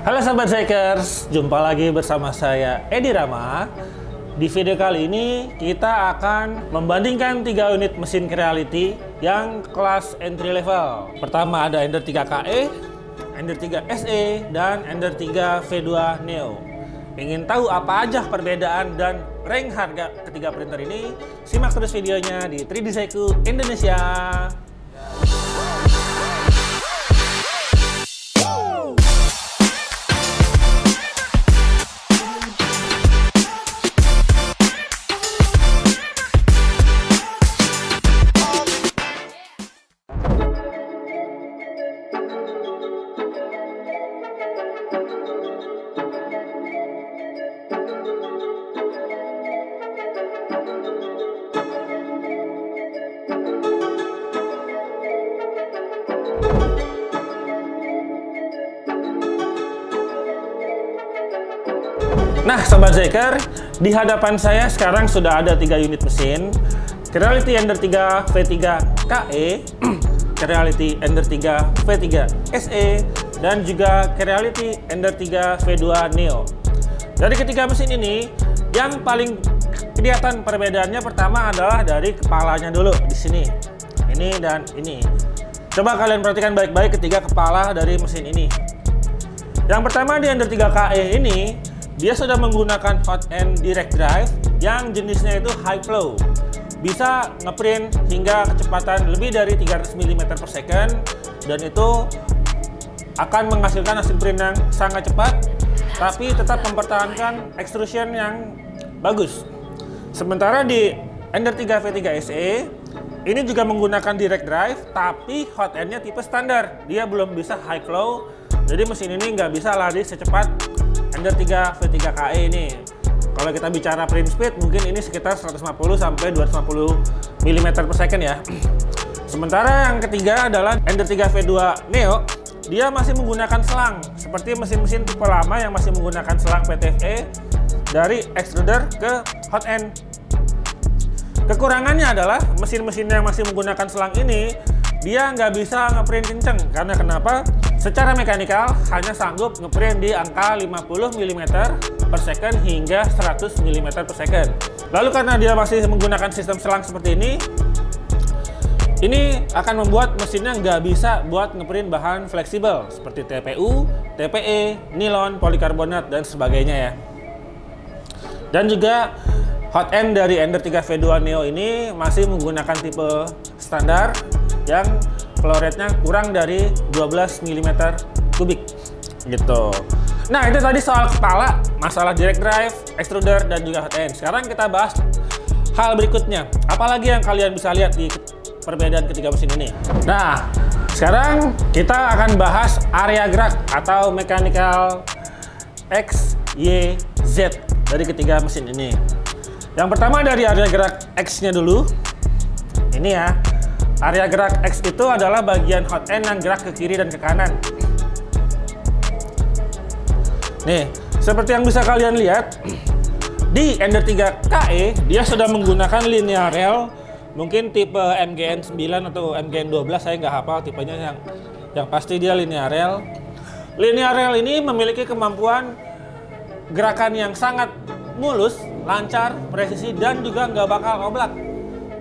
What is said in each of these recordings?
Halo sahabat Zikers, jumpa lagi bersama saya Edi Rama. Di video kali ini kita akan membandingkan 3 unit mesin Creality yang kelas entry level. Pertama ada Ender 3 KE, Ender 3 SE, dan Ender 3 V2 Neo. Ingin tahu apa aja perbedaan dan rank harga ketiga printer ini? Simak terus videonya di 3D Seiku Indonesia. Nah, Sobat Ziker, di hadapan saya sekarang sudah ada 3 unit mesin Creality Ender 3 V3 KE, Creality Ender 3 V3 SE, dan juga Creality Ender 3 V2 Neo. Dari ketiga mesin ini, yang paling kelihatan perbedaannya pertama adalah dari kepalanya dulu di sini. Ini dan ini. Coba kalian perhatikan baik-baik ketiga kepala dari mesin ini. Yang pertama di Ender 3 KE ini, dia sudah menggunakan hot end direct drive yang jenisnya itu high flow. Bisa ngeprint hingga kecepatan lebih dari 300 mm per second, dan itu akan menghasilkan hasil print yang sangat cepat, tapi tetap mempertahankan extrusion yang bagus. Sementara di Ender 3 V3 SE, ini juga menggunakan direct drive, tapi hot endnya tipe standar. Dia belum bisa high flow, jadi mesin ini nggak bisa lari secepat Ender 3 V3 KE ini. Kalau kita bicara print speed, mungkin ini sekitar 150 sampai 250 mm per second ya. Sementara yang ketiga adalah Ender 3 V2 Neo. Dia masih menggunakan selang, seperti mesin-mesin tipe lama yang masih menggunakan selang PTFE dari extruder ke hot end. Kekurangannya adalah mesin-mesin yang masih menggunakan selang ini, dia nggak bisa ngeprint kenceng. Karena kenapa? Secara mekanikal hanya sanggup ngeprint di angka 50 mm per second hingga 100 mm per second. Lalu karena dia masih menggunakan sistem selang seperti ini akan membuat mesinnya nggak bisa buat ngeprint bahan fleksibel seperti TPU, TPE, nilon, polikarbonat, dan sebagainya ya. Dan juga hot end dari Ender 3 V2 Neo ini masih menggunakan tipe standar yang flow rate-nya kurang dari 12 mm kubik gitu. Nah, itu tadi soal kepala, masalah direct drive, extruder, dan juga hot end. Sekarang kita bahas hal berikutnya. Apalagi yang kalian bisa lihat di perbedaan ketiga mesin ini. Nah, sekarang kita akan bahas area gerak atau mechanical X, Y, Z dari ketiga mesin ini. Yang pertama dari area gerak X-nya dulu. Ini ya. Area gerak X itu adalah bagian hot end yang gerak ke kiri dan ke kanan. Nih, seperti yang bisa kalian lihat, di Ender 3 KE, dia sudah menggunakan linear rail, mungkin tipe MGN 9 atau MGN 12, saya nggak hafal tipenya, yang pasti dia linear rail. Linear rail ini memiliki kemampuan gerakan yang sangat mulus, lancar, presisi, dan juga nggak bakal oblak.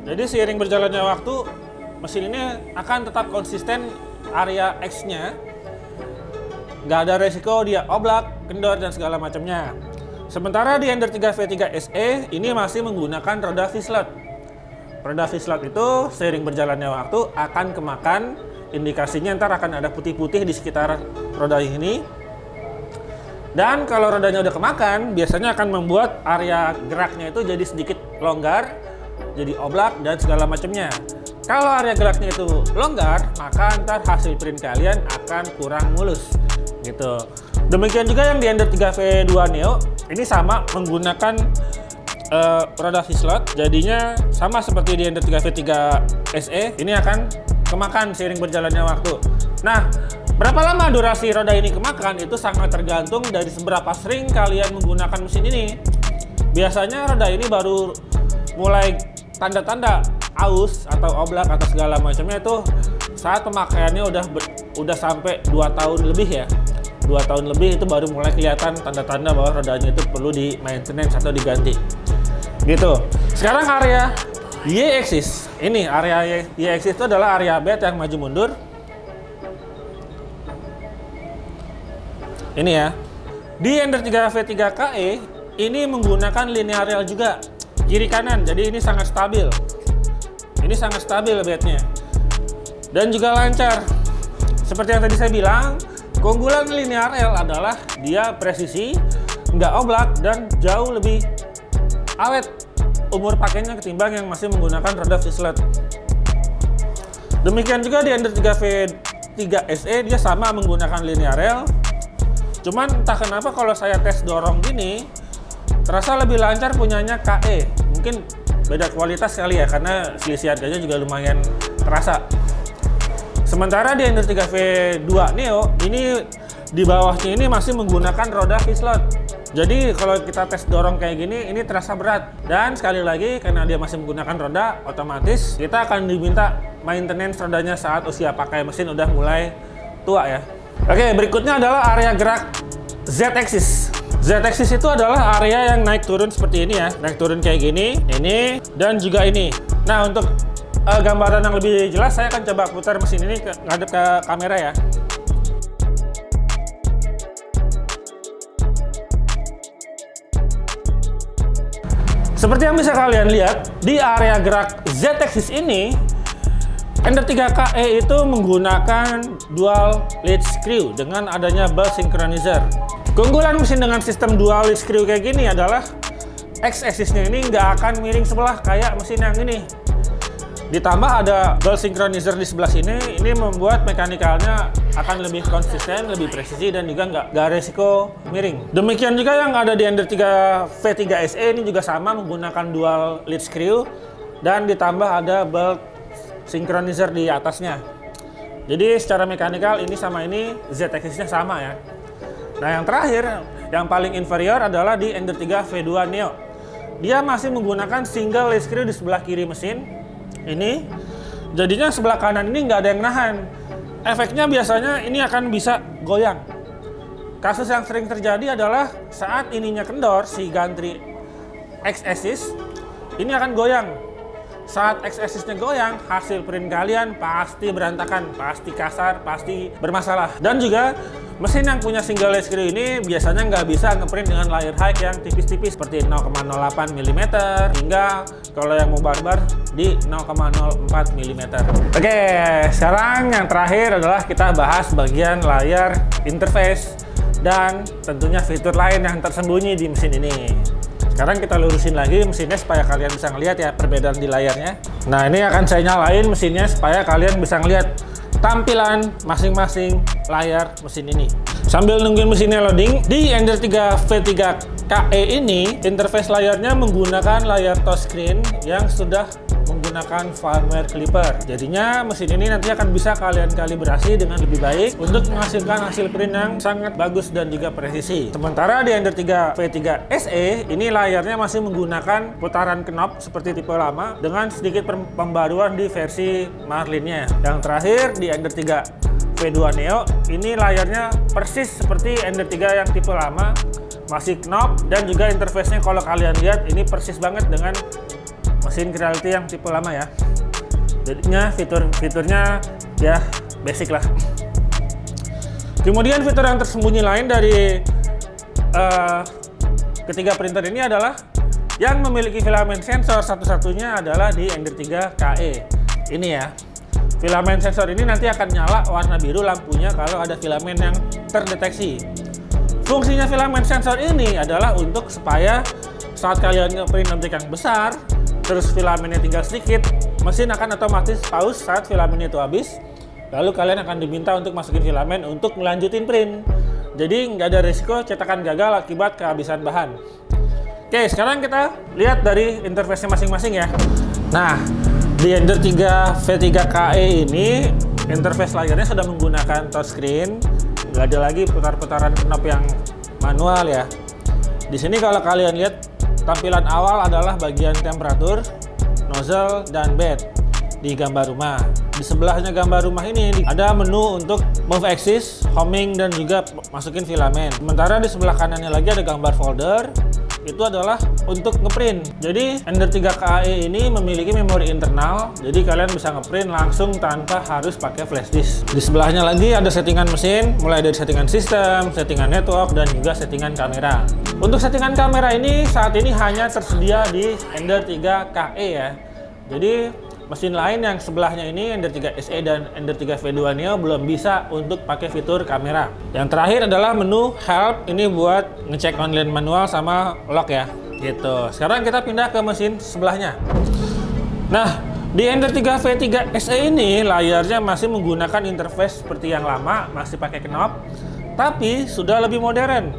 Jadi seiring berjalannya waktu, mesin ini akan tetap konsisten area X-nya. Nggak ada resiko dia oblak, kendor, dan segala macamnya. Sementara di Ender 3 V3 SE ini masih menggunakan roda V-slot. Roda V-slot itu seiring berjalannya waktu akan kemakan, indikasinya ntar akan ada putih-putih di sekitar roda ini. Dan kalau rodanya udah kemakan, biasanya akan membuat area geraknya itu jadi sedikit longgar, jadi oblak, dan segala macamnya. Kalau area geraknya itu longgar, maka ntar hasil print kalian akan kurang mulus gitu. Demikian juga yang di Ender 3 V2 Neo, ini sama menggunakan roda V-slot, jadinya sama seperti di Ender 3 V3 SE, ini akan kemakan seiring berjalannya waktu. Nah, berapa lama durasi roda ini kemakan itu sangat tergantung dari seberapa sering kalian menggunakan mesin ini. Biasanya roda ini baru mulai tanda-tanda aus atau oblak atau segala macamnya itu saat pemakaiannya udah sampai 2 tahun lebih ya. 2 tahun lebih itu baru mulai kelihatan tanda-tanda bahwa rodanya itu perlu di maintenance atau diganti. Gitu. Sekarang area Y-axis. Ini area Y-axis itu adalah area bed yang maju mundur. Ini ya. Di Ender 3 V3KE ini menggunakan linear rail juga, kiri kanan. Jadi ini sangat stabil. Ini sangat stabil bednya. Dan juga lancar. Seperti yang tadi saya bilang, keunggulan linear rail adalah dia presisi, nggak oblak, dan jauh lebih awet umur pakainya ketimbang yang masih menggunakan roda Fislett. Demikian juga di Ender 3 V3 SE dia sama menggunakan linear rail. Cuman entah kenapa kalau saya tes dorong gini terasa lebih lancar punyanya KE. Mungkin beda kualitas kali ya, karena selisih harganya juga lumayan terasa. Sementara di Ender 3 V2 Neo ini di bawahnya ini masih menggunakan roda Fislett. Jadi kalau kita tes dorong kayak gini, ini terasa berat. Dan sekali lagi, karena dia masih menggunakan roda, otomatis kita akan diminta maintenance rodanya saat usia pakai mesin udah mulai tua ya. Oke, berikutnya adalah area gerak Z-axis. Z-axis itu adalah area yang naik turun seperti ini ya. Naik turun kayak gini, ini, dan juga ini. Nah, untuk gambaran yang lebih jelas, saya akan coba putar mesin ini ngadep ke kamera ya. Seperti yang bisa kalian lihat, di area gerak Z-axis ini, Ender 3KE itu menggunakan dual lead screw dengan adanya ball synchronizer. Keunggulan mesin dengan sistem dual lead screw kayak gini adalah X-axisnya ini nggak akan miring sebelah kayak mesin yang ini. Ditambah ada ball synchronizer di sebelah sini, ini membuat mekanikalnya akan lebih konsisten, lebih presisi, dan juga nggak resiko miring. Demikian juga yang ada di Ender 3 V3 SE ini juga sama menggunakan dual lead screw, dan ditambah ada ball synchronizer di atasnya. Jadi secara mekanikal ini sama ini Z-axisnya sama ya. Nah yang terakhir, yang paling inferior adalah di Ender 3 V2 Neo. Dia masih menggunakan single lead screw di sebelah kiri mesin. Ini jadinya sebelah kanan ini nggak ada yang nahan. Efeknya biasanya ini akan bisa goyang. Kasus yang sering terjadi adalah saat ininya kendor, si gantri X-axis ini akan goyang. Saat X-axisnya goyang, hasil print kalian pasti berantakan, pasti kasar, pasti bermasalah. Dan juga mesin yang punya single lead screw ini biasanya nggak bisa ngeprint dengan layer height yang tipis-tipis seperti 0,08 mm hingga kalau yang mau barbar di 0,04 mm. Oke, sekarang yang terakhir adalah kita bahas bagian layar interface dan tentunya fitur lain yang tersembunyi di mesin ini. Sekarang kita lurusin lagi mesinnya supaya kalian bisa ngelihat ya perbedaan di layarnya. Nah ini akan saya nyalain mesinnya supaya kalian bisa ngelihat tampilan masing-masing layar mesin ini. Sambil nungguin mesinnya loading, di Ender 3 V3KE ini interface layarnya menggunakan layar touchscreen yang sudah menggunakan firmware clipper. Jadinya mesin ini nanti akan bisa kalian kalibrasi dengan lebih baik untuk menghasilkan hasil print yang sangat bagus dan juga presisi. Sementara di Ender 3 V3 SE ini layarnya masih menggunakan putaran knob seperti tipe lama dengan sedikit pembaruan di versi Marlin-nya. Yang terakhir di Ender 3 V2 Neo ini layarnya persis seperti Ender 3 yang tipe lama, masih knob, dan juga interface-nya kalau kalian lihat ini persis banget dengan mesin Creality yang tipe lama ya. Jadinya fitur-fiturnya ya basic lah. Kemudian fitur yang tersembunyi lain dari ketiga printer ini adalah yang memiliki filament sensor satu-satunya adalah di Ender 3 KE. Ini ya. Filament sensor ini nanti akan nyala warna biru lampunya kalau ada filament yang terdeteksi. Fungsinya filament sensor ini adalah untuk supaya saat kalian nge-print objek yang besar, terus filamennya tinggal sedikit, mesin akan otomatis pause saat filamennya itu habis. Lalu kalian akan diminta untuk masukin filamen untuk melanjutin print. Jadi nggak ada risiko cetakan gagal akibat kehabisan bahan. Oke, sekarang kita lihat dari interface-nya masing-masing ya. Nah, di Ender 3 V3KE ini interface layarnya sudah menggunakan touchscreen, nggak ada lagi putar-putaran knob yang manual ya. Di sini kalau kalian lihat tampilan awal adalah bagian temperatur, nozzle, dan bed di gambar rumah. Di sebelahnya gambar rumah ini ada menu untuk move axis, homing dan juga masukin filamen. Sementara di sebelah kanannya lagi ada gambar folder. Itu adalah untuk ngeprint. Jadi Ender 3 KAE ini memiliki memori internal, jadi kalian bisa ngeprint langsung tanpa harus pakai flash disk. Di sebelahnya lagi ada settingan mesin, mulai dari settingan sistem, settingan network, dan juga settingan kamera. Untuk settingan kamera ini saat ini hanya tersedia di Ender 3 KAE ya. Jadi mesin lain yang sebelahnya ini Ender 3 SE dan Ender 3 V2 Neo belum bisa untuk pakai fitur kamera. Yang terakhir adalah menu help, ini buat ngecek online manual sama lock ya. Gitu. Sekarang kita pindah ke mesin sebelahnya. Nah, di Ender 3 V3 SE ini layarnya masih menggunakan interface seperti yang lama, masih pakai knob, tapi sudah lebih modern.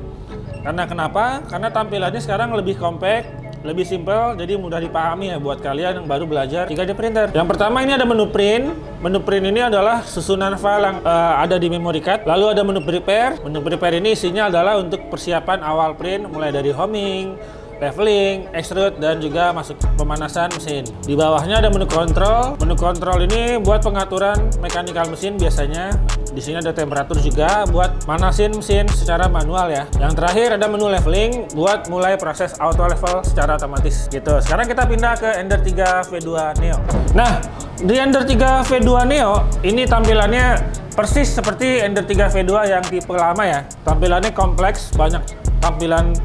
Karena kenapa? Karena tampilannya sekarang lebih compact, lebih simpel, jadi mudah dipahami ya buat kalian yang baru belajar 3D printer. Yang pertama ini ada menu print. Menu print ini adalah susunan file yang ada di memory card. Lalu ada menu prepare. Menu prepare ini isinya adalah untuk persiapan awal print, mulai dari homing, leveling, extrude, dan juga masuk pemanasan mesin. Di bawahnya ada menu control. Menu control ini buat pengaturan mechanical mesin biasanya. Di sini ada temperatur juga buat manasin mesin secara manual ya. Yang terakhir ada menu leveling buat mulai proses auto level secara otomatis gitu. Sekarang kita pindah ke Ender 3 V2 Neo. Nah, di Ender 3 V2 Neo ini tampilannya persis seperti Ender 3 V2 yang tipe lama ya. Tampilannya kompleks, banyak tampilan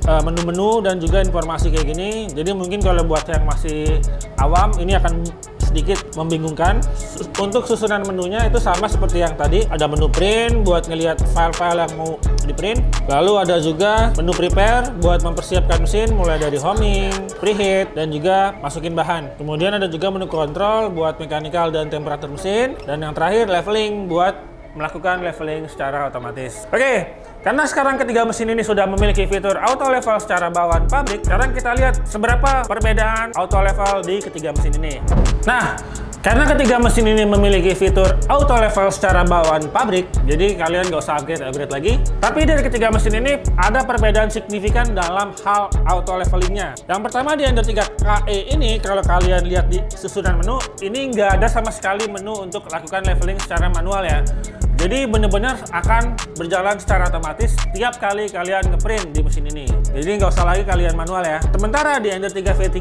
menu-menu dan juga informasi kayak gini. Jadi mungkin kalau buat yang masih awam ini akan sedikit membingungkan. Untuk susunan menunya itu sama seperti yang tadi. Ada menu print buat ngelihat file-file yang mau di print. Lalu ada juga menu prepare buat mempersiapkan mesin mulai dari homing, preheat, dan juga masukin bahan. Kemudian ada juga menu control buat mechanical dan temperatur mesin. Dan yang terakhir leveling buat melakukan leveling secara otomatis. Oke, karena sekarang ketiga mesin ini sudah memiliki fitur auto level secara bawaan pabrik, sekarang kita lihat seberapa perbedaan auto level di ketiga mesin ini. Nah, karena ketiga mesin ini memiliki fitur auto level secara bawaan pabrik, jadi kalian nggak usah upgrade lagi. Tapi dari ketiga mesin ini ada perbedaan signifikan dalam hal auto levelingnya. Yang pertama di Ender 3 KE ini, kalau kalian lihat di susunan menu, ini nggak ada sama sekali menu untuk lakukan leveling secara manual ya. Jadi benar-benar akan berjalan secara otomatis tiap kali kalian ngeprint di mesin ini. Jadi nggak usah lagi kalian manual ya. Sementara di Ender 3 V3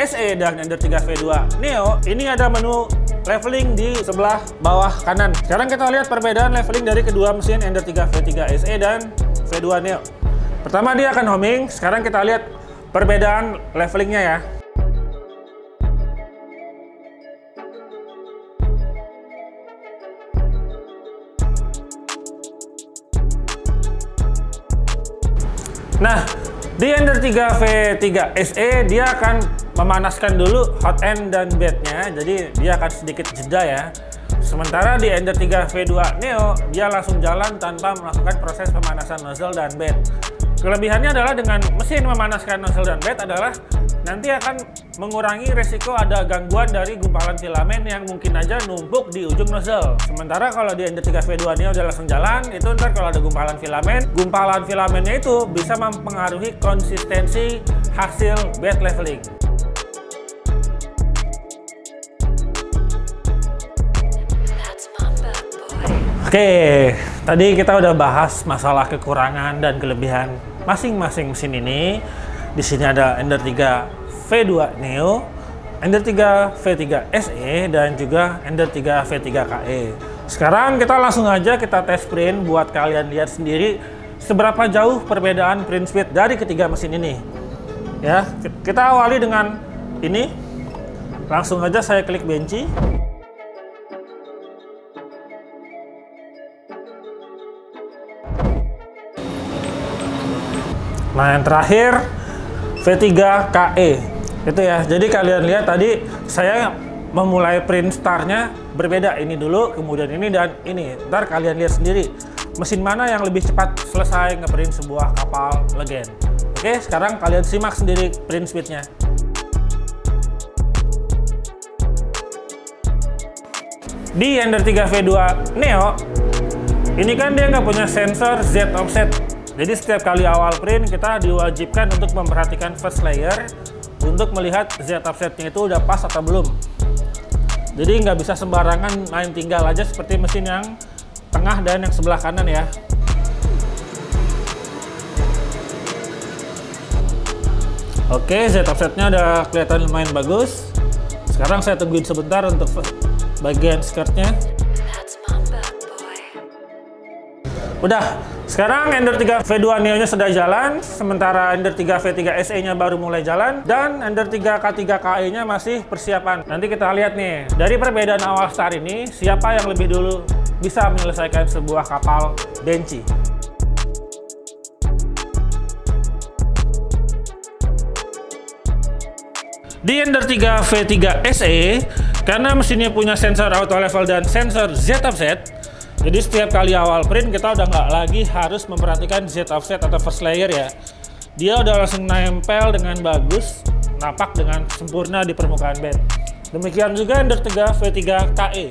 SE dan Ender 3 V2 Neo ini ada menu leveling di sebelah bawah kanan. Sekarang kita lihat perbedaan leveling dari kedua mesin Ender 3 V3 SE dan V2 Neo. Pertama dia akan homing. Sekarang kita lihat perbedaan levelingnya ya. Nah, di Ender 3 V3 SE dia akan memanaskan dulu hot end dan bednya, jadi dia akan sedikit jeda ya. Sementara di Ender 3 V2 Neo dia langsung jalan tanpa melakukan proses pemanasan nozzle dan bed. Kelebihannya adalah dengan mesin memanaskan nozzle dan bed adalah nanti akan mengurangi resiko ada gangguan dari gumpalan filamen yang mungkin aja numpuk di ujung nozzle. Sementara kalau di Ender 3 V2 Neo udah langsung jalan, itu ntar kalau ada gumpalan filamennya itu bisa mempengaruhi konsistensi hasil bed leveling. Oke, tadi kita udah bahas masalah kekurangan dan kelebihan masing-masing mesin ini. Di sini ada Ender 3 V2 Neo, Ender 3 V3 SE, dan juga Ender 3 V3 KE. Sekarang kita langsung aja kita tes print buat kalian lihat sendiri seberapa jauh perbedaan print speed dari ketiga mesin ini. Ya, kita awali dengan ini. Langsung aja saya klik benci. Nah, yang terakhir V3 KE itu ya. Jadi kalian lihat tadi saya memulai print startnya berbeda, ini dulu, kemudian ini, dan ini. Ntar kalian lihat sendiri mesin mana yang lebih cepat selesai ngeprint sebuah kapal legend. Oke, sekarang kalian simak sendiri print speednya. Di Ender 3 V2 Neo ini kan dia nggak punya sensor Z offset. Jadi setiap kali awal print kita diwajibkan untuk memperhatikan first layer untuk melihat Z offsetnya itu udah pas atau belum. Jadi nggak bisa sembarangan main tinggal aja seperti mesin yang tengah dan yang sebelah kanan ya. Oke, Z offsetnya udah kelihatan lumayan bagus. Sekarang saya tungguin sebentar untuk bagian skirtnya. Udah, sekarang Ender 3 V2 Neo-nya sudah jalan, sementara Ender 3 V3 SE-nya baru mulai jalan, dan Ender 3 K3 KE-nya masih persiapan. Nanti kita lihat nih, dari perbedaan awal start ini, siapa yang lebih dulu bisa menyelesaikan sebuah kapal Benchy. Di Ender 3 V3 SE, karena mesinnya punya sensor auto level dan sensor Z offset, jadi setiap kali awal print kita udah nggak lagi harus memperhatikan Z offset atau first layer ya. Dia udah langsung nempel dengan bagus, napak dengan sempurna di permukaan bed. Demikian juga Ender 3 V3 KE.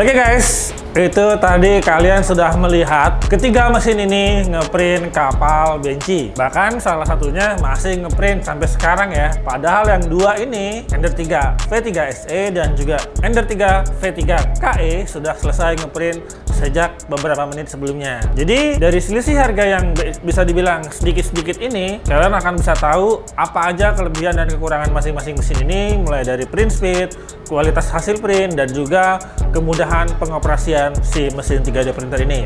Oke guys, itu tadi kalian sudah melihat ketiga mesin ini ngeprint kapal Benchy. Bahkan salah satunya masih ngeprint sampai sekarang ya. Padahal yang dua ini, Ender 3 V3 SE dan juga Ender 3 V3 KE sudah selesai ngeprint sejak beberapa menit sebelumnya. Jadi dari selisih harga yang bisa dibilang sedikit-sedikit ini, kalian akan bisa tahu apa aja kelebihan dan kekurangan masing-masing mesin ini, mulai dari print speed, kualitas hasil print, dan juga kemudahan pengoperasian si mesin 3D printer ini.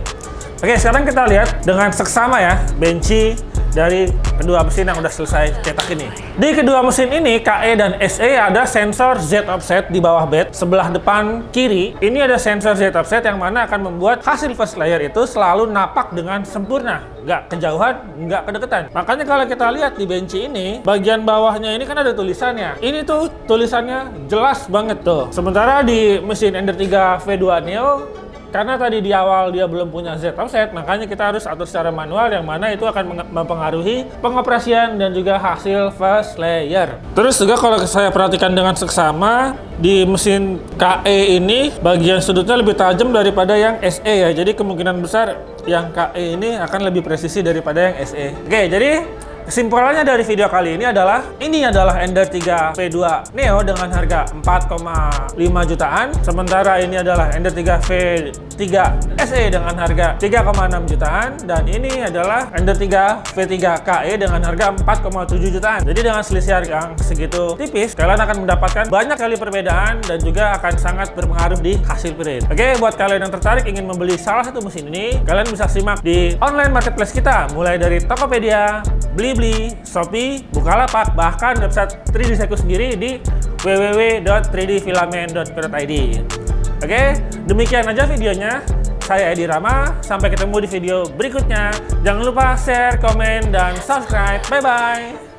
Oke, sekarang kita lihat dengan seksama ya Benchy dari kedua mesin yang udah selesai cetak ini. Di kedua mesin ini, KE dan SE ada sensor Z offset di bawah bed sebelah depan kiri. Ini ada sensor Z offset yang mana akan membuat hasil first layer itu selalu napak dengan sempurna, nggak kejauhan, nggak kedekatan. Makanya kalau kita lihat di Benchy ini, bagian bawahnya ini kan ada tulisannya. Ini tuh tulisannya jelas banget tuh. Sementara di mesin Ender 3 V2 Neo, karena tadi di awal dia belum punya Z offset, makanya kita harus atur secara manual, yang mana itu akan mempengaruhi pengoperasian dan juga hasil first layer. Terus juga kalau saya perhatikan dengan seksama, di mesin KE ini bagian sudutnya lebih tajam daripada yang SE ya. Jadi kemungkinan besar yang KE ini akan lebih presisi daripada yang SE. Oke, jadi kesimpulannya dari video kali ini adalah Ender 3 V2 Neo dengan harga 4,5 jutaan, sementara ini adalah Ender 3 V3 SE dengan harga 3,6 jutaan, dan ini adalah Ender 3 V3 KE dengan harga 4,7 jutaan. Jadi dengan selisih harga yang segitu tipis, kalian akan mendapatkan banyak kali perbedaan dan juga akan sangat berpengaruh di hasil print. Oke, buat kalian yang tertarik ingin membeli salah satu mesin ini, kalian bisa simak di online marketplace kita, mulai dari Tokopedia, Blibli, Shopee, Bukalapak, bahkan website 3D Seku sendiri di www.3dfilament.co.id. Oke, demikian aja videonya. Saya Edi Rama, sampai ketemu di video berikutnya. Jangan lupa share, komen, dan subscribe. Bye-bye!